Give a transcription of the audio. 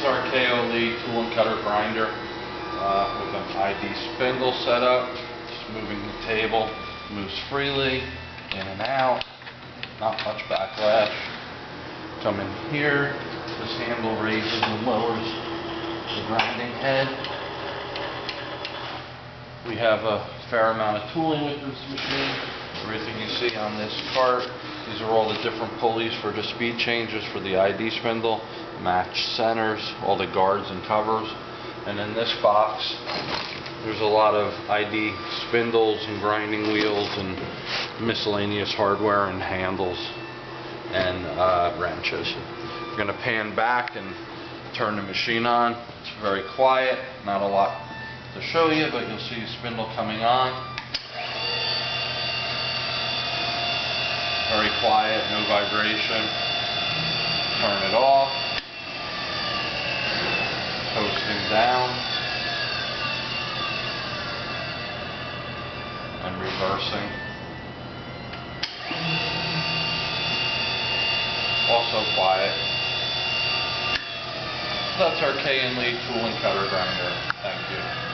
our KO Lee tool and cutter grinder with an ID spindle set up. Just moving the table, moves freely, in and out, not much backlash. Come in here, this handle raises and lowers the grinding head. We have a fair amount of tooling with this machine. Everything you see on this cart, these are all the different pulleys for the speed changes for the ID spindle, match centers, all the guards and covers. And in this box, there's a lot of ID spindles and grinding wheels and miscellaneous hardware and handles and wrenches. We're going to pan back and turn the machine on. It's very quiet, not a lot to show you, but you'll see the spindle coming on. Very quiet, no vibration. Turn it off. Coasting down. And reversing. Also quiet. That's our K & Lee tool and cutter grinder. Thank you.